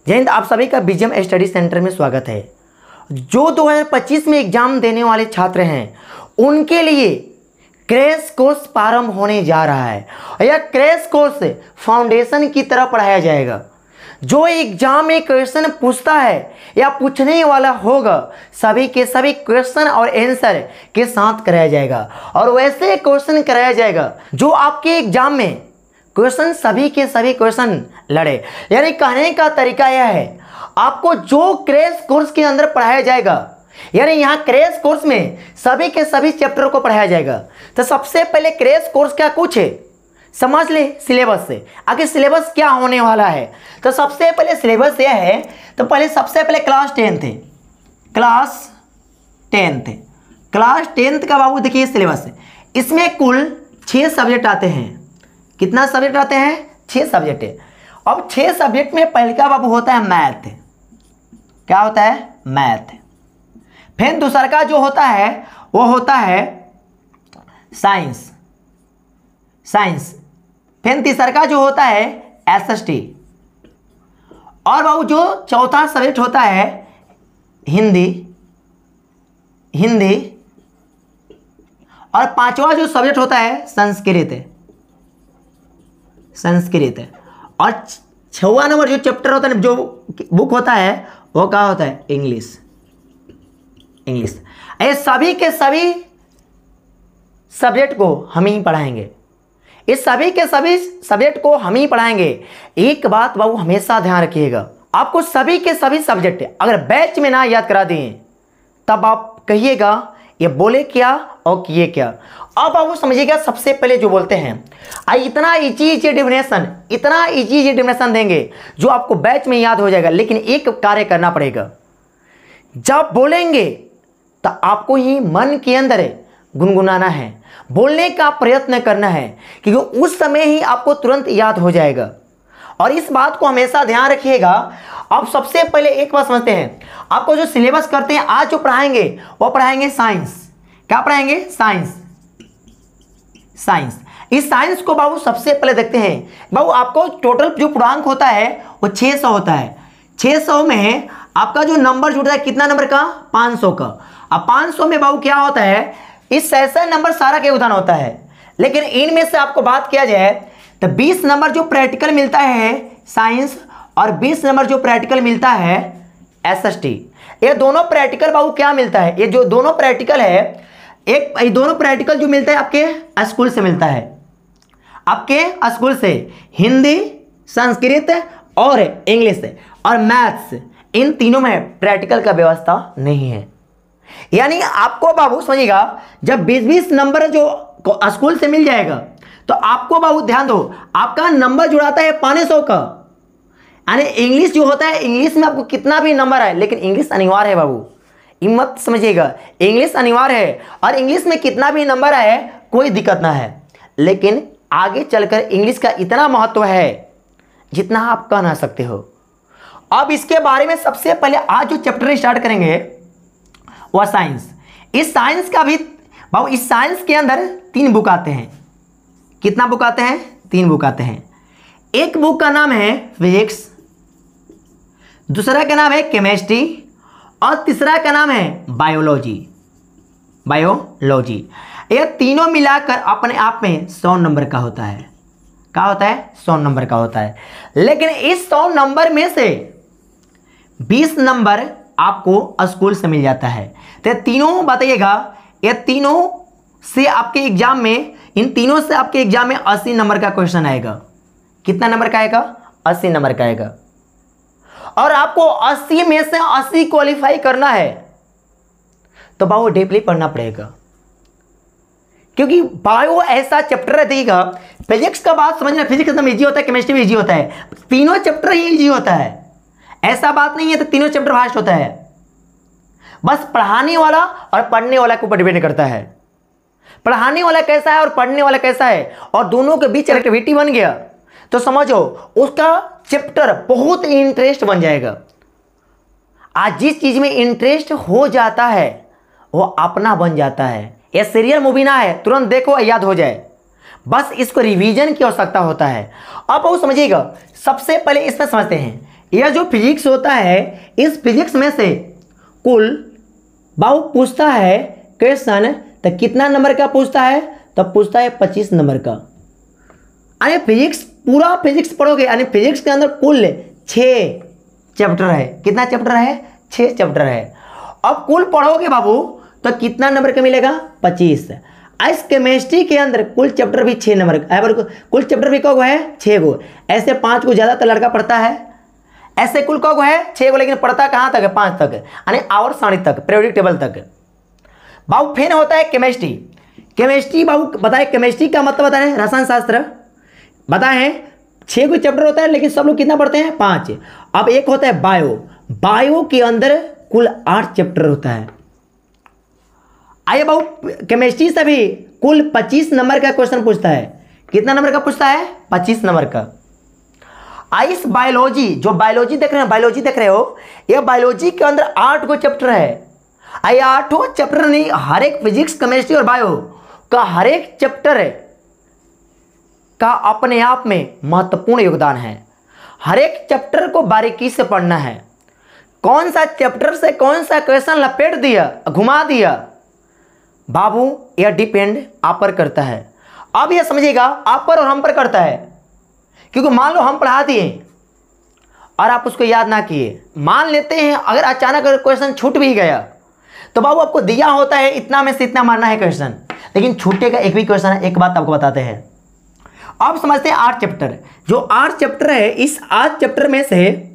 जय हिंद। आप सभी का बीजीएम स्टडी सेंटर में स्वागत है। जो 2025 में एग्जाम देने वाले छात्र हैं उनके लिए क्रैश कोर्स प्रारंभ होने जा रहा है। यह क्रैश कोर्स फाउंडेशन की तरह पढ़ाया जाएगा। जो एग्जाम में क्वेश्चन पूछता है या पूछने वाला होगा सभी के सभी क्वेश्चन और आंसर के साथ कराया जाएगा, और वैसे क्वेश्चन कराया जाएगा जो आपके एग्जाम में क्वेश्चन सभी के सभी क्वेश्चन लड़े। यानी कहने का तरीका यह है, आपको जो क्रैश कोर्स के अंदर पढ़ाया जाएगा, यानी यहाँ क्रैश कोर्स में सभी के सभी चैप्टर को पढ़ाया जाएगा। तो सबसे पहले क्रैश कोर्स क्या कुछ है समझ ले सिलेबस से। आगे सिलेबस क्या होने वाला है, तो सबसे पहले सिलेबस यह है। तो पहले सबसे पहले क्लास 10th का बाबू देखिए सिलेबस है। इसमें कुल 6 सब्जेक्ट आते हैं। कितना सब्जेक्ट आते हैं? 6 सब्जेक्ट है। अब 6 सब्जेक्ट में पहले का बाबू होता है मैथ। क्या होता है? मैथ। फिर दूसरा का जो होता है वो होता है साइंस। फिर तीसरा का जो होता है एसएसटी। और बाबू जो चौथा सब्जेक्ट होता है हिंदी। और पांचवा जो सब्जेक्ट होता है संस्कृत। और 6वां नंबर जो चैप्टर होता है, जो बुक होता है वो क्या होता है? इंग्लिश। ये सभी के सभी सब्जेक्ट को हम ही पढ़ाएंगे। इस सभी के सभी सब्जेक्ट को हम ही पढ़ाएंगे। एक बात बाबू हमेशा ध्यान रखिएगा, आपको सभी के सभी सब्जेक्ट अगर बैच में ना याद करा दिए तब आप कहिएगा ये बोले क्या और किए क्या। अब बाबू समझिएगा, सबसे पहले जो बोलते हैं इतना इजी डेफिनेशन देंगे जो आपको बैच में याद हो जाएगा। लेकिन एक कार्य करना पड़ेगा, जब बोलेंगे तो आपको ही मन के अंदर गुनगुनाना है, बोलने का प्रयत्न करना है, क्योंकि उस समय ही आपको तुरंत याद हो जाएगा। और इस बात को हमेशा ध्यान रखिएगा। अब सबसे पहले एक बात समझते हैं, आपको जो सिलेबस करते हैं आज जो पढ़ाएंगे वो पढ़ाएंगे साइंस। क्या पढ़ाएंगे? साइंस। इस साइंस को बाबू सबसे पहले देखते हैं। बाबू आपको टोटल जो पूर्णांक होता है वो 600 होता है। 600 में आपका जो नंबर जुड़ता है कितना नंबर का? 500 का। अब 500 में बाबू क्या होता है, इस ऐसा नंबर सारा के उदाहरण होता है। लेकिन इनमें से आपको बात किया जाए तो 20 नंबर जो प्रैक्टिकल मिलता है साइंस, और 20 नंबर जो प्रैक्टिकल मिलता है एसएसटी। ये दोनों प्रैक्टिकल बाबू क्या मिलता है? ये जो दोनों प्रैक्टिकल है, ये दोनों प्रैक्टिकल जो मिलता है आपके स्कूल से मिलता है। आपके स्कूल से हिंदी, संस्कृत और इंग्लिश और मैथ्स, इन तीनों में प्रैक्टिकल का व्यवस्था नहीं है। यानी आपको बाबू समझिएगा, जब 20-20 नंबर जो स्कूल से मिल जाएगा तो आपको बाबू ध्यान दो, आपका नंबर जुड़ाता है 500 का। यानी इंग्लिश जो होता है, इंग्लिश में आपको कितना भी नंबर है, लेकिन इंग्लिश अनिवार्य है बाबू, हिम्मत समझिएगा, इंग्लिश अनिवार्य है। और इंग्लिश में कितना भी नंबर आए कोई दिक्कत ना है, लेकिन आगे चलकर इंग्लिश का इतना महत्व है जितना आप कह ना सकते हो। अब इसके बारे में सबसे पहले आज जो चैप्टर स्टार्ट करेंगे वह साइंस। इस साइंस का भी बाबू, इस साइंस के अंदर 3 बुक आते हैं। कितना बुक आते हैं? 3 बुक आते हैं। एक बुक का नाम है फिजिक्स, दूसरा का नाम है केमिस्ट्री, और तीसरा का नाम है बायोलॉजी। ये तीनों मिलाकर अपने आप में 100 नंबर का होता है। क्या होता है? 100 नंबर का होता है। लेकिन इस 100 नंबर में से 20 नंबर आपको स्कूल से मिल जाता है। तो तीनों बताइएगा, ये तीनों से आपके एग्जाम में, इन तीनों से आपके एग्जाम में 80 नंबर का क्वेश्चन आएगा। कितना नंबर का आएगा? 80 नंबर का आएगा। और आपको 80 में से 80 क्वालिफाई करना है तो बाबू डीपली पढ़ना पड़ेगा, क्योंकि बायो ऐसा चैप्टर रहेगा। फिजिक्स का बात समझना, फिजिक्स एकदम इजी होता है, केमिस्ट्री भी इजी होता है, तीनों चैप्टर ही इजी होता है। ऐसा बात नहीं है तो तीनों चैप्टर फास्ट होता है। बस पढ़ाने वाला और पढ़ने वाला के ऊपर डिपेंड करता है। पढ़ाने वाला कैसा है और पढ़ने वाला कैसा है, और दोनों के बीच एक्टिविटी बन गया तो समझो उसका चैप्टर बहुत इंटरेस्ट बन जाएगा। आज जिस चीज में इंटरेस्ट हो जाता है वो अपना बन जाता है। यह सीरियल मूवी ना है तुरंत देखो याद हो जाए, बस इसको रिवीजन की आवश्यकता होता है। अब वो समझिएगा, सबसे पहले इसमें समझते हैं यह जो फिजिक्स होता है, इस फिजिक्स में से कुल बाबू पूछता है क्वेश्चन, तो कितना नंबर का पूछता है? तो पूछता है 25 नंबर का। यानी फिजिक्स, पूरा फिजिक्स पढ़ोगे, यानी फिजिक्स के अंदर कुल 6 चैप्टर है। कितना चैप्टर है? 6 चैप्टर है। अब कुल पढ़ोगे बाबू तो कितना नंबर का मिलेगा? 25। इस केमिस्ट्री के अंदर कुल चैप्टर भी 6 नंबर का, कुल चैप्टर भी कौ है? 6 गो। ऐसे 5 को ज़्यादातर लड़का पढ़ता है, ऐसे कुल कौ है? 6 गो, लेकिन पढ़ता कहाँ तक है? 5 तक, यानी आवर सारणी तक, पीरियोडिक टेबल तक। बाबू फिर होता है केमिस्ट्री। केमिस्ट्री बाबू बताए, केमिस्ट्री का मतलब बता रहे हैं रसायन शास्त्र, बताए हैं 6 को चैप्टर होता है, लेकिन सब लोग कितना पढ़ते हैं? 5। अब एक होता है बायो। बायो के अंदर कुल 8 चैप्टर होता है। आइए बाबू, केमिस्ट्री से भी कुल 25 नंबर का क्वेश्चन पूछता है। कितना नंबर का पूछता है? 25 नंबर का। आइस बायोलॉजी, जो बायोलॉजी देख रहे हैं, बायोलॉजी देख रहे हो, यह बायोलॉजी के अंदर 8 को चैप्टर है। आइए 8 चैप्टर नहीं, हर एक फिजिक्स, केमिस्ट्री और बायो का हर एक चैप्टर का अपने आप में महत्वपूर्ण योगदान है। हर एक चैप्टर को बारीकी से पढ़ना है। कौन सा चैप्टर से कौन सा क्वेश्चन लपेट दिया, घुमा दिया, बाबू यह डिपेंड आप पर करता है। अब यह समझिएगा, आप पर और हम पर करता है। क्योंकि मान लो हम पढ़ा दिए और आप उसको याद ना किए, मान लेते हैं अगर अचानक अगर क्वेश्चन छूट भी गया, तो बाबू आपको दिया होता है इतना में से इतना मारना है क्वेश्चन, लेकिन छूटेगा एक भी क्वेश्चन है। एक बात आपको बताते हैं, अब समझते हैं 8 चैप्टर। जो 8 चैप्टर है, इस 8 चैप्टर में से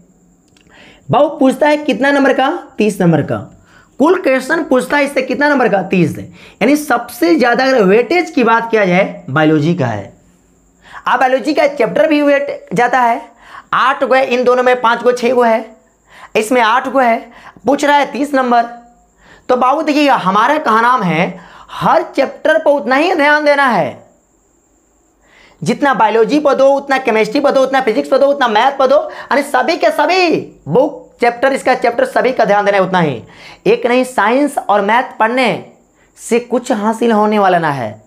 बाबू पूछता है कितना नंबर का? 30 नंबर का। कुल क्वेश्चन पूछता है इससे कितना नंबर का? 30। यानी सबसे ज्यादा अगर वेटेज की बात किया जाए, बायोलॉजी का है। अब बायोलॉजी का चैप्टर भी वेट जाता है, 8 गो है, इन दोनों में 5 गो 6 गो है, इसमें 8 गो है, पूछ रहा है 30 नंबर। तो बाबू देखिएगा, हमारा कहा नाम है हर चैप्टर पर उतना ही ध्यान देना है। जितना बायोलॉजी पर दो, उतना केमिस्ट्री पर दो, उतना फिजिक्स पर दो, उतना मैथ पर दो, यानी सभी के सभी बुक चैप्टर, इसका चैप्टर सभी का ध्यान देना है उतना ही। एक नहीं, साइंस और मैथ पढ़ने से कुछ हासिल होने वाला ना है,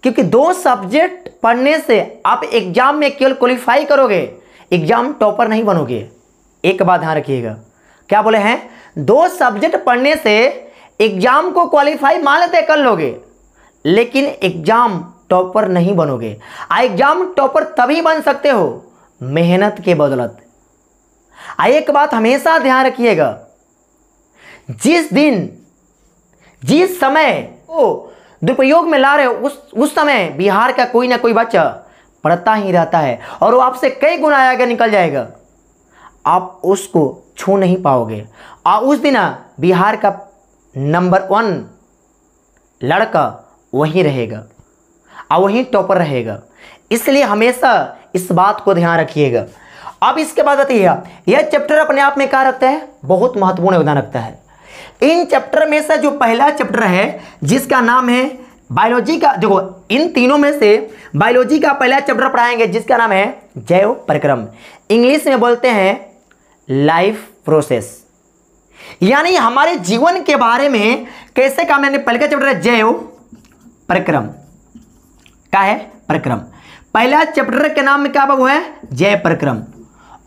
क्योंकि 2 सब्जेक्ट पढ़ने से आप एग्जाम में केवल क्वालिफाई करोगे, एग्जाम टॉपर नहीं बनोगे। एक बात ध्यान रखिएगा, क्या बोले हैं? 2 सब्जेक्ट पढ़ने से एग्जाम को क्वालिफाई मान लेते कर लोगे, लेकिन एग्जाम टॉपर नहीं बनोगे। एग्जाम टॉपर तभी बन सकते हो मेहनत के बदौलत। एक बात हमेशा ध्यान रखिएगा, जिस दिन जिस समय वो दुरुपयोग में ला रहे हो, उस समय बिहार का कोई ना कोई बच्चा पढ़ता ही रहता है और वो आपसे कई गुना आगे निकल जाएगा, आप उसको छू नहीं पाओगे। और उस दिन बिहार का नंबर 1 लड़का वही रहेगा और वही टॉपर रहेगा। इसलिए हमेशा इस बात को ध्यान रखिएगा। अब इसके बाद बताइए, यह चैप्टर अपने आप में क्या रखता है? बहुत महत्वपूर्ण योगदान रखता है। इन चैप्टर में से जो पहला चैप्टर है, जिसका नाम है बायोलॉजी का, देखो इन तीनों में से बायोलॉजी का पहला चैप्टर पढ़ाएंगे जिसका नाम है जैव परिक्रम। इंग्लिश में बोलते हैं लाइफ प्रोसेस, यानी हमारे जीवन के बारे में कैसे काम। मैंने पहले का चैप्टर है जैव परिक्रम, क्या है? परिक्रम। पहला चैप्टर के नाम में क्या बाबू है? जैव परिक्रम।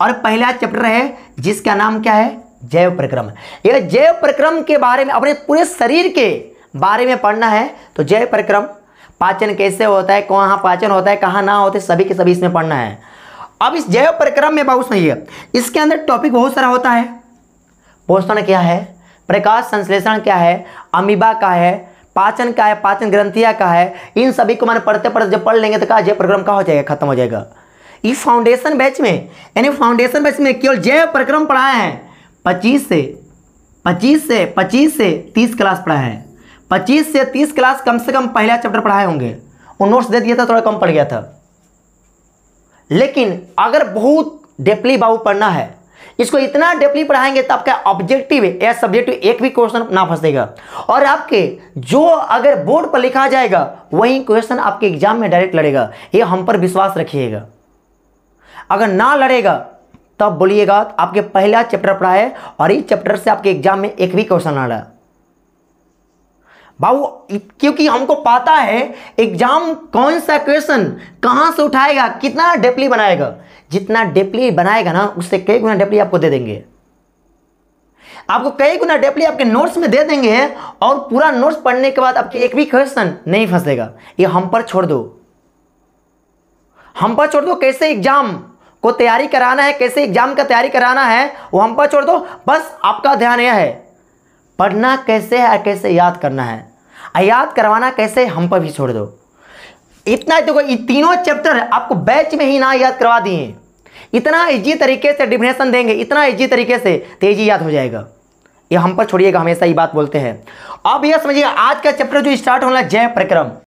और पहला चैप्टर है जिसका नाम क्या है? जैव परिक्रम। यह जैव परिक्रम के बारे में, अपने पूरे शरीर के बारे में पढ़ना है। तो जैव परिक्रम, पाचन कैसे होता है, कहाँ पाचन होता है, कहाँ ना होते, सभी के सभी इसमें पढ़ना है। अब इस जैव परिक्रम में बाबू सुनिए, इसके अंदर टॉपिक बहुत सारा होता है। पोषण क्या है, प्रकाश संश्लेषण क्या है, अमीबा का है, पाचन का है, पाचन ग्रंथियां का है, इन सभी को मैंने पढ़ते पढ़ते जब पढ़ लेंगे तो क्या जैव परिक्रम का हो जाएगा, खत्म हो जाएगा। इस फाउंडेशन बैच में, यानी फाउंडेशन बैच में केवल जैव परिक्रम पढ़ाए हैं। 25 से 30 क्लास पढ़ाए हैं। 25 से 30 क्लास कम से कम पहला चैप्टर पढ़ाए होंगे। वो नोट्स दे दिया था, थोड़ा कम पड़ गया था। लेकिन अगर बहुत डेपली बाबू पढ़ना है, इसको इतना डेपली पढ़ाएंगे तो आपका ऑब्जेक्टिव या सब्जेक्टिव एक भी क्वेश्चन ना फंसेगा। और आपके जो अगर बोर्ड पर लिखा जाएगा वही क्वेश्चन आपके एग्जाम में डायरेक्ट लड़ेगा। ये हम पर विश्वास रखिएगा। अगर ना लड़ेगा तब बोलिएगा आपके पहला चैप्टर पढ़ा है और इस चैप्टर से आपके एग्जाम में एक भी क्वेश्चन ना लड़ा बाबू, क्योंकि हमको पता है एग्जाम कौन सा क्वेश्चन कहां से उठाएगा, कितना डेपली बनाएगा। जितना डेपली बनाएगा ना उससे कई गुना डेपली आपको दे देंगे, आपको कई गुना डेपली आपके नोट्स में दे देंगे। और पूरा नोट्स पढ़ने के बाद आपके एक भी क्वेश्चन नहीं फंसेगा। ये हम पर छोड़ दो, हम पर छोड़ दो। कैसे एग्जाम को तैयारी कराना है, कैसे एग्जाम का तैयारी कराना है वो हम पर छोड़ दो। बस आपका ध्यान यह है पढ़ना कैसे है, कैसे याद करना है, याद करवाना कैसे हम पर भी छोड़ दो। इतना देखो, ये तीनों चैप्टर आपको बैच में ही ना याद करवा दिए, इतना इजी तरीके से डिफिनेशन देंगे, इतना इजी तरीके से तेजी याद हो जाएगा। ये हम पर छोड़िएगा, हमेशा ये बात बोलते हैं। अब यह समझिएगा आज का चैप्टर जो स्टार्ट होना जय प्रक्रम।